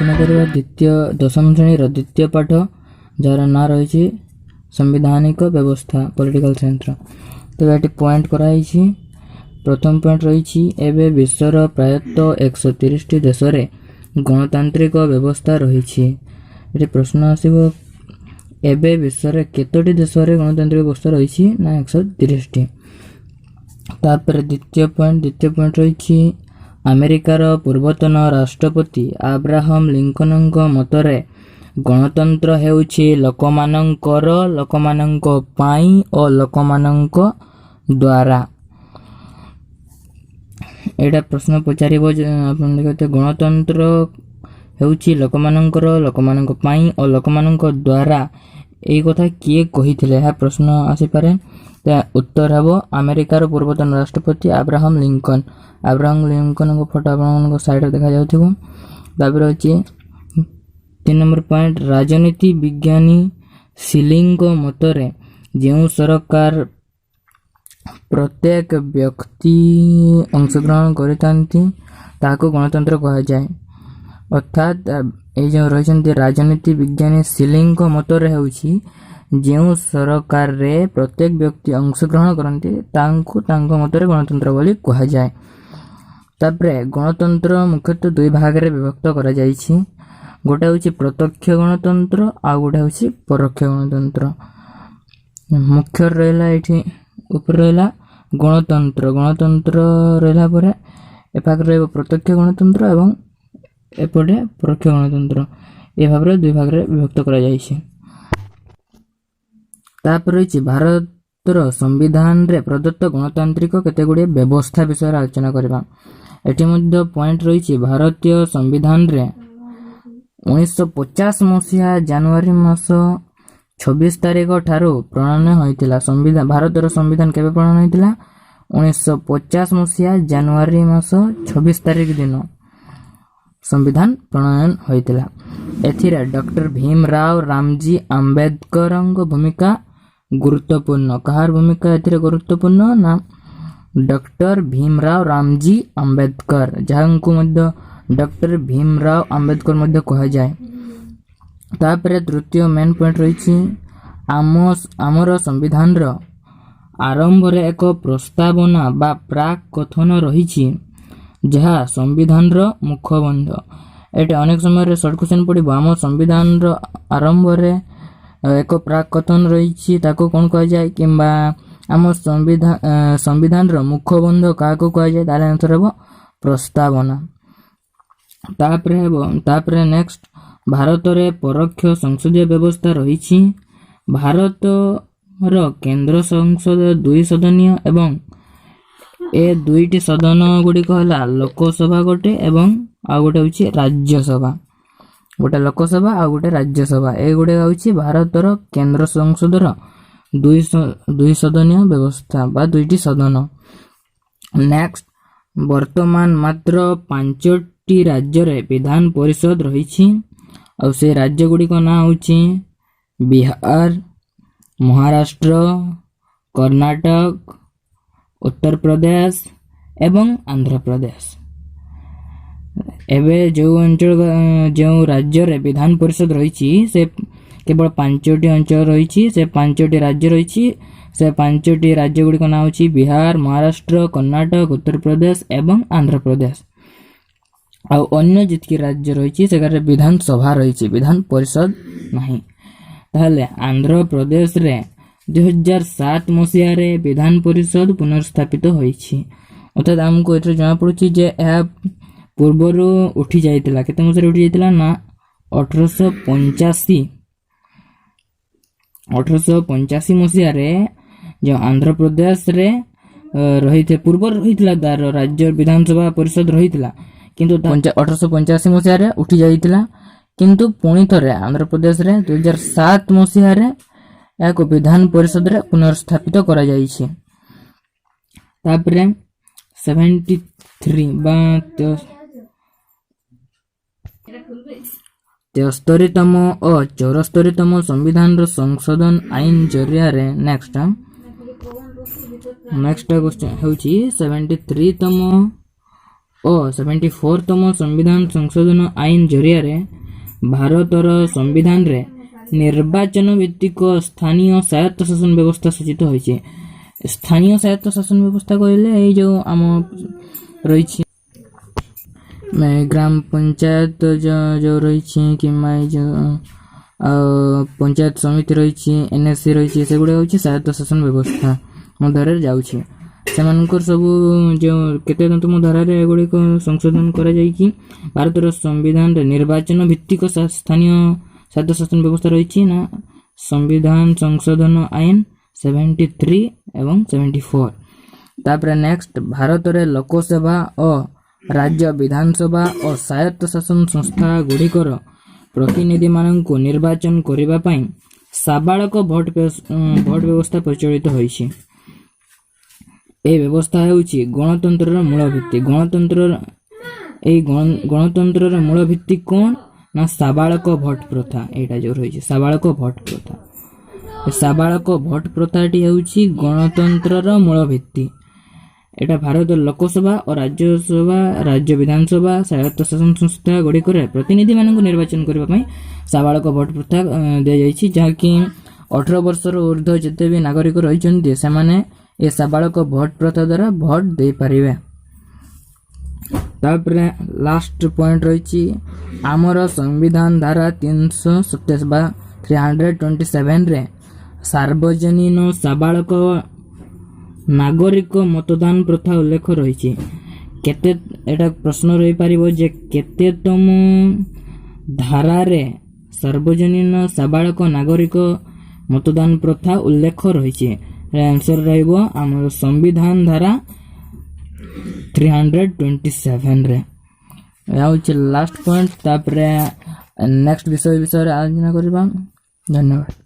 आलोचना करवा द्वितीय दशम श्रेणी द्वितीय पाठ जार ना रही संवैधानिक व्यवस्था पॉलिटिकल साइंस। तो ये पॉइंट कराई। प्रथम पॉइंट रही एवं विश्वर प्रायतः 130 देश में गणतांत्रिक व्यवस्था रही। प्रश्न आसव एवं विश्व केतोटी देश में गणतांत्रिक व्यवस्था रही ना 130टी। तापर द्वितीय पॉइंट रही अमेरिकार पूर्वतन राष्ट्रपति अब्राहम लिंकन मतरे गणतंत्र हेउछि लोकमानंकर लोकमानंक पाई और लोकमानंक द्वारा। एटा प्रश्न पचारिबो आपण देखते गणतंत्र हेउछि लोकमानंकर लोकमानंक पाई और लोकमानंक द्वारा एई कथा किए कहिथिले हा प्रश्न आसी पारे। उत्तर हेबो अमेरिकार पूर्वतन राष्ट्रपति अब्राहम लिंकन। अब्राहम लिंकन को फोटो आपन साइड रे देखा जाउथिबो। तापर अछि 3 नंबर पॉइंट राजनीति विज्ञानी सिलिंग मतरे जेउ सरकार प्रत्येक व्यक्ति अंशग्रहण करितांती ताको गणतंत्र कहा जाए। अर्थात ए जो रहिसंती राजनीति विज्ञानी सिलिंग मतरे हेउछि जेउ सरकार रे प्रत्येक व्यक्ति अंशग्रहण करती तांको मतरे गणतंत्र बोली कहा जाए। तापरे गणतंत्र मुख्यतः दुई भाग रे विभक्त करा जाइछि। गोटे होछि प्रत्यक्ष गणतंत्र आ गोटे होछि परोक्ष गणतंत्र। मुख्य रहला एठी ऊपर रहला गणतंत्र। गणतंत्र रहला परे एपाक रहबो प्रत्यक्ष गणतंत्र एवं एपटे परोक्ष गणतंत्र। ए भाबरे दुई भाग रे विभक्त करा जाइछि। तापर रही भारतर संविधान रे प्रदत्त गणतांत्रिक केतेगुडी व्यवस्था विषय आलोचना करबा। एठी मध्ये पॉइंट रही भारतीय संविधान रे 1950 मसीहा जनवरी मास 26 तारिख ठारू प्रणयन होइतिला। संविधान भारतर संविधान केबे प्रणयन होइतिला 1950 मसीहा जनवरी मास 26 तारिख दिन संविधान प्रणयन होइतिला। एथिरे डॉक्टर भीमराव रामजी अंबेडकर भूमिका गुरुत्वपूर्ण। कहार भूमिका एथिरे गुरुत्वपूर्ण ना डॉक्टर भीमराव रामजी अंबेडकर जहांकु मध्य डॉक्टर भीमराव अंबेडकर मध्य कहा जाए। तापरे तृतीय मेन पॉइंट रही आमर संविधान रो आरंभ रे एक प्रस्तावना बा प्राक कथन रही जहा संविधान रो मुखबंध। एटे अनेक समय रे शॉर्ट क्वेश्चन पड़िबो। आम संविधान रो आरंभ रे एक प्राक कथन रही ताको कोन कहा जाए किंबा आम संविधान रो मुखबंध काको कहा जाए ताले आंसर हेबो प्रस्तावना। तापरे नेक्स्ट भारत रे परोक्ष संसदीय व्यवस्था रही। भारत रो केंद्र संसद 2 सदनीय एवं ए दुईटी सदन गुडी कहला लोकसभा गोटे एवं आ गोटे होची राज्यसभा। गोटे लोकसभा आ गोटे राज्यसभा ए गुडे होची भारत रो केंद्र संसद रो 2 सदनीय व्यवस्था बा दुईटी सदन। नेक्स्ट वर्तमान मात्र 5टी राज्य रे विधान परिषद रही और से राज्य गुडी को ना होची बिहार, महाराष्ट्र, कर्नाटक, उत्तर प्रदेश एवं आंध्र प्रदेश। एबे जो अंचल जो राज्य रे विधान परिषद रही से केवल 5टी अंचल रही से 5टी राज्य रही से 5टी राज्य गुडी को ना होची बिहार, महाराष्ट्र, कर्नाटक, उत्तर प्रदेश एवं आंध्र प्रदेश। आ अन्य जितकी राज्य रही से विधान सभा रही विधान परिषद नहीं। ताहले आंध्र प्रदेश रे 2007 मसीहा रे विधान परिषद पुनर्स्थापित होईछि। अर्थात हमको एथरे जाना पड़ुछि जे ए पूर्वरु उठी जाइतिला। केते मसीहा उठी जाइतिला ना 1885 मसीहा रे जो आंध्र प्रदेश रे रही थे पूर्व रहीतिला तार राज्य विधानसभा परिषद रहीतिला किंतु 1885 मसीहा रे उठी जाइतिला किंतु पुणी थरे आंध्र प्रदेश रे 2007 मसीहा रे एक विधान परिषद रे पुनर्स्थापित करा जाइछि। तापरे 73 बा 73तम और 74तम संविधान रो संशोधन आईन जरिया रे नेक्स्ट क्वेश्चन होची 73तम ଓ 74ତମ ସମ୍ବିଧାନ ସଂଶୋଧନ ଆଇନ ଜରିଆରେ ଭାରତର ସମ୍ବିଧାନରେ ନିର୍ବାଚନ ଭିତ୍ତିକ ସ୍ଥାନୀୟ ସ୍ୱାୟତ୍ତ ଶାସନ ବ୍ୟବସ୍ଥା ସୂଚିତ ହୋଇଛି। ସ୍ଥାନୀୟ ସ୍ୱାୟତ୍ତ ଶାସନ ବ୍ୟବସ୍ଥା କହିଲେ ଏଇ ଯେଉଁ ଆମ ରହିଛି ଗ୍ରାମ ପଞ୍ଚାୟତ ଯେଉଁ ରହିଛି କିମ୍ବା ଏଇ ଯେଉଁ ପଞ୍ଚାୟତ ସମିତି ରହିଛି, NSC ରହିଛି, ସେଗୁଡ଼ା ହେଉଛି ସ୍ୱାୟତ୍ତ ଶାସନ ବ୍ୟବସ୍ଥା ମଧ୍ୟରେ ଯାଉଛି। ସେମାନଙ୍କର ସବୁ ଯେଉଁ କେତେତମ ଧାରାରେ ଏଗୁଡ଼ିକ ସଂଶୋଧନ କରାଯାଇକି ଭାରତର ସମ୍ବିଧାନରେ ନିର୍ବାଚନ ଭିତ୍ତିକ ସ୍ଥାନୀୟ ସ୍ୱାୟତ୍ତ ଶାସନ ବ୍ୟବସ୍ଥା ରହିଛି ନା ସମ୍ବିଧାନ ସଂଶୋଧନ ଆଇନ 73 ଏବଂ 74। ତାପରେ ନେକ୍ସଟ, ଭାରତରେ ଲୋକସଭା ଓ ରାଜ୍ୟ ବିଧାନସଭା ଓ ସ୍ୱାୟତ୍ତ ଶାସନ ସଂସ୍ଥା ଗୁଡ଼ିକର ପ୍ରତିନିଧିମାନଙ୍କୁ ନିର୍ବାଚନ କରିବା ପାଇଁ ସାବାଳକ ଭୋଟ ବ୍ୟବସ୍ଥା ପ୍ରଚଳିତ ହୋଇଛି। ଏହି ବ୍ୟବସ୍ଥା ହେଉଛି ଗଣତନ୍ତ୍ରର ମୂଳ ଭିତ୍ତି। ଗଣତନ୍ତ୍ରର ମୂଳ ଭିତ୍ତି କ'ଣ ନା ସାବାଳକ ଭୋଟ ପ୍ରଥା। ଏଇଟା ଯେଉଁ ରହିଛି ସାବାଳକ ଭୋଟ ପ୍ରଥା। ସାବାଳକ ଭୋଟ ପ୍ରଥାଟି ହେଉଛି ଗଣତନ୍ତ୍ରର ମୂଳ ଭିତ୍ତି। ଏଇଟା ଭାରତର ଲୋକସଭା ଓ ରାଜ୍ୟସଭା, ରାଜ୍ୟ ବିଧାନସଭା, ସ୍ୱାୟତ୍ତ ଶାସନ ସଂସ୍ଥା ଗୁଡ଼ିକରେ ପ୍ରତିନିଧିମାନଙ୍କୁ ନିର୍ବାଚନ କରିବା ପାଇଁ ସାବାଳକ ଭୋଟ ପ୍ରଥା ଦିଆଯାଇଛି, ଯାହାକି 18 ବର୍ଷର ଉର୍ଦ୍ଧ୍ୱ ଯେତେ ବି ନାଗରିକ ରହିଛନ୍ତି ସେମାନେ ଏ ସାବାଳକ ଭୋଟ ପ୍ରଥା ଦ୍ୱାରା ଭୋଟ ଦେଇପାରିବେ। ତାପରେ ଲାଷ୍ଟ ପଏଣ୍ଟ ରହିଛି ଆମର ସମ୍ବିଧାନ ଧାରା 327 ବା 327ରେ ସାର୍ବଜନୀନ ସାବାଳକ ନାଗରିକ ମତଦାନ ପ୍ରଥା ଉଲ୍ଲେଖ ରହିଛି। ଏଟା ପ୍ରଶ୍ନ ରହିପାରିବ ଯେ କେତେତମ ଧାରାରେ ସାର୍ବଜନୀନ ସାବାଳକ ନାଗରିକ ମତଦାନ ପ୍ରଥା ଉଲ୍ଲେଖ ରହିଛି? ଆନ୍ସର ରହିବ ଆମର ସମ୍ବିଧାନ ଧାରା 327ରେ। ଏହା ହେଉଛି ଲାଷ୍ଟ ପଏଣ୍ଟ। ତାପରେ ନେକ୍ସଟ ବିଷୟରେ ଆଲୋଚନା କରିବା। ଧନ୍ୟବାଦ।